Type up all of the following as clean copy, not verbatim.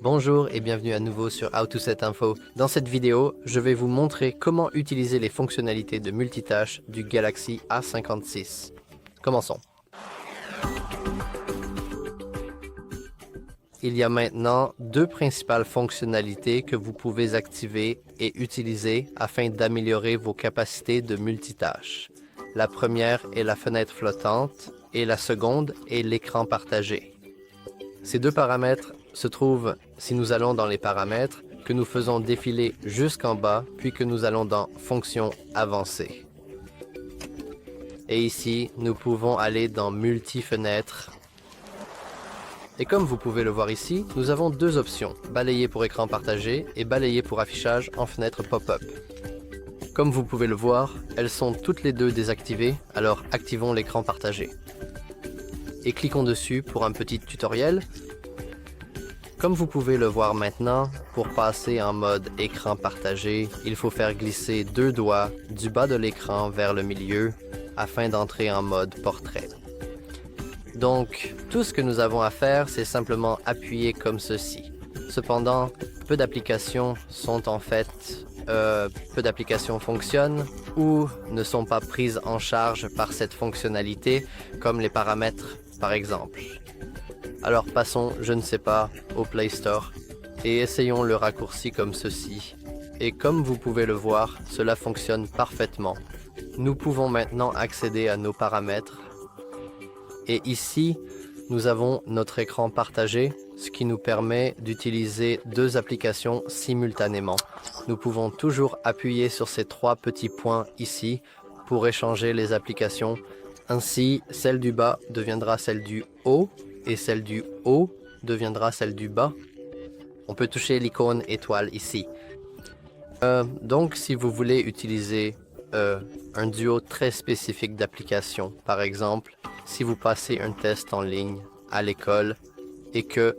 Bonjour et bienvenue à nouveau sur How to Set Info. Dans cette vidéo, je vais vous montrer comment utiliser les fonctionnalités de multitâche du Galaxy A56. Commençons. Il y a maintenant deux principales fonctionnalités que vous pouvez activer et utiliser afin d'améliorer vos capacités de multitâche. La première est la fenêtre flottante et la seconde est l'écran partagé. Ces deux paramètres se trouvent si nous allons dans les paramètres, que nous faisons défiler jusqu'en bas, puis que nous allons dans Fonctions avancées. Et ici, nous pouvons aller dans Multi-fenêtres. Et comme vous pouvez le voir ici, nous avons deux options, balayer pour écran partagé et balayer pour affichage en fenêtre pop-up. Comme vous pouvez le voir, elles sont toutes les deux désactivées, alors activons l'écran partagé. Et cliquons dessus pour un petit tutoriel. Comme vous pouvez le voir maintenant, pour passer en mode écran partagé, il faut faire glisser deux doigts du bas de l'écran vers le milieu afin d'entrer en mode portrait. Donc, tout ce que nous avons à faire, c'est simplement appuyer comme ceci. Cependant, peu d'applications fonctionnent ou ne sont pas prises en charge par cette fonctionnalité, comme les paramètres par exemple. Alors passons, je ne sais pas, au Play Store et essayons le raccourci comme ceci. Et comme vous pouvez le voir, cela fonctionne parfaitement. Nous pouvons maintenant accéder à nos paramètres. Et ici, nous avons notre écran partagé, ce qui nous permet d'utiliser deux applications simultanément. Nous pouvons toujours appuyer sur ces trois petits points ici pour échanger les applications. Ainsi, celle du bas deviendra celle du haut et celle du haut deviendra celle du bas. On peut toucher l'icône étoile ici. Donc, si vous voulez utiliser un duo très spécifique d'applications, par exemple, si vous passez un test en ligne à l'école et que,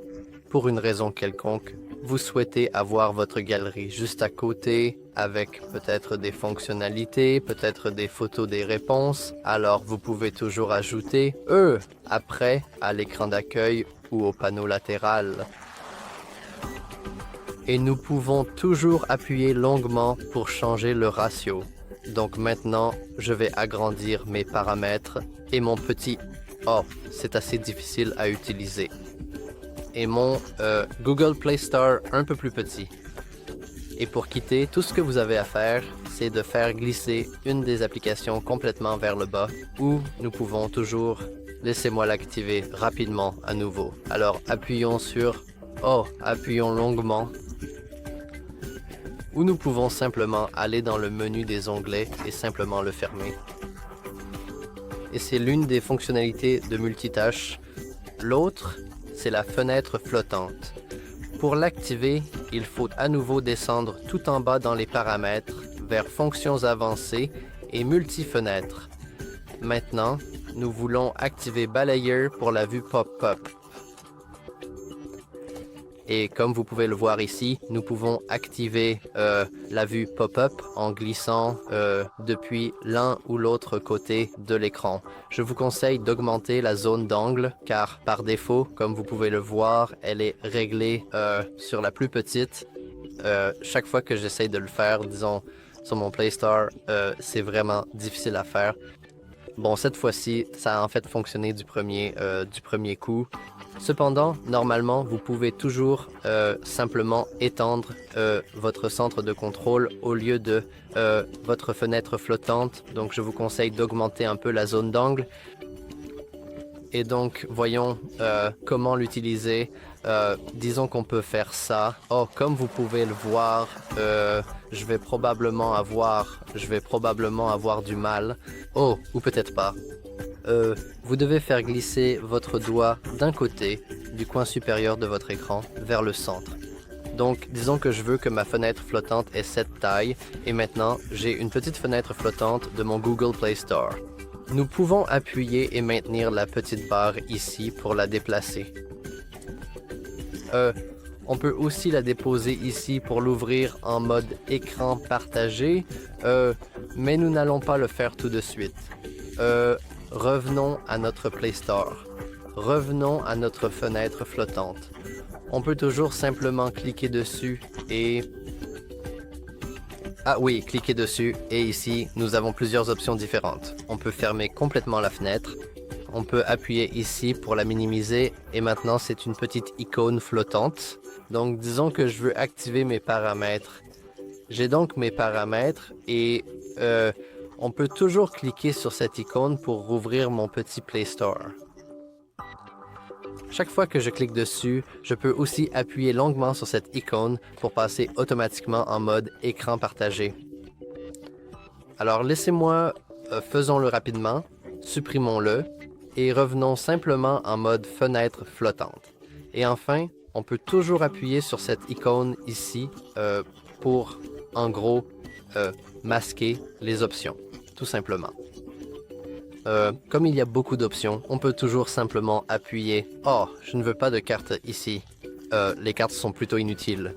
pour une raison quelconque, vous souhaitez avoir votre galerie juste à côté avec peut-être des fonctionnalités, peut-être des photos des réponses, alors vous pouvez toujours ajouter eux après à l'écran d'accueil ou au panneau latéral. Et nous pouvons toujours appuyer longuement pour changer le ratio. Donc maintenant, je vais agrandir mes paramètres et mon petit « Oh, c'est assez difficile à utiliser » et mon Google Play Store un peu plus petit. Et pour quitter, tout ce que vous avez à faire, c'est de faire glisser une des applications complètement vers le bas, ou nous pouvons toujours, laissez-moi l'activer rapidement à nouveau. Alors appuyons sur Oh, appuyons longuement, ou nous pouvons simplement aller dans le menu des onglets et simplement le fermer. Et c'est l'une des fonctionnalités de multitâche. L'autre, c'est la fenêtre flottante. Pour l'activer, il faut à nouveau descendre tout en bas dans les paramètres vers Fonctions avancées et Multi-fenêtres. Maintenant, nous voulons activer Balayeur pour la vue pop-up. Et comme vous pouvez le voir ici, nous pouvons activer la vue pop-up en glissant depuis l'un ou l'autre côté de l'écran. Je vous conseille d'augmenter la zone d'angle car par défaut, comme vous pouvez le voir, elle est réglée sur la plus petite. Chaque fois que j'essaye de le faire, disons sur mon Play Store, c'est vraiment difficile à faire. Bon, cette fois-ci, ça a en fait fonctionné du premier coup. Cependant, normalement, vous pouvez toujours simplement étendre votre centre de contrôle au lieu de votre fenêtre flottante. Donc, je vous conseille d'augmenter un peu la zone d'angle. Et donc, voyons comment l'utiliser. Disons qu'on peut faire ça. Oh, comme vous pouvez le voir, je vais probablement avoir du mal. Oh, ou peut-être pas. Vous devez faire glisser votre doigt d'un côté du coin supérieur de votre écran vers le centre. Donc, disons que je veux que ma fenêtre flottante ait cette taille et maintenant, j'ai une petite fenêtre flottante de mon Google Play Store. Nous pouvons appuyer et maintenir la petite barre ici pour la déplacer. On peut aussi la déposer ici pour l'ouvrir en mode écran partagé, mais nous n'allons pas le faire tout de suite. Revenons à notre Play Store. Revenons à notre fenêtre flottante. On peut toujours simplement cliquer dessus et... Ah oui, cliquez dessus et ici, nous avons plusieurs options différentes. On peut fermer complètement la fenêtre. On peut appuyer ici pour la minimiser et maintenant c'est une petite icône flottante. Donc disons que je veux activer mes paramètres. J'ai donc mes paramètres et on peut toujours cliquer sur cette icône pour rouvrir mon petit Play Store. Chaque fois que je clique dessus, je peux aussi appuyer longuement sur cette icône pour passer automatiquement en mode écran partagé. Alors laissez-moi, faisons-le rapidement, supprimons-le et revenons simplement en mode fenêtre flottante. Et enfin, on peut toujours appuyer sur cette icône ici pour, en gros, masquer les options, tout simplement. Comme il y a beaucoup d'options, on peut toujours simplement appuyer « Oh, je ne veux pas de carte ici. Les cartes sont plutôt inutiles. »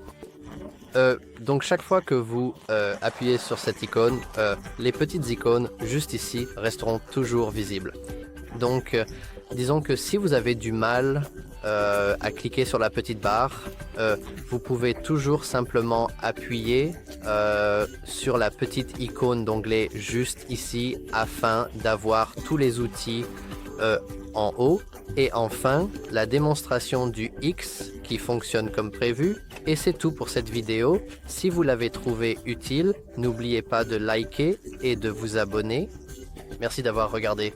Donc chaque fois que vous appuyez sur cette icône, les petites icônes juste ici resteront toujours visibles. Donc disons que si vous avez du mal à cliquer sur la petite barre, vous pouvez toujours simplement appuyer sur la petite icône d'onglet juste ici afin d'avoir tous les outils en haut. Et enfin, la démonstration du X qui fonctionne comme prévu. Et c'est tout pour cette vidéo. Si vous l'avez trouvé utile, n'oubliez pas de liker et de vous abonner. Merci d'avoir regardé.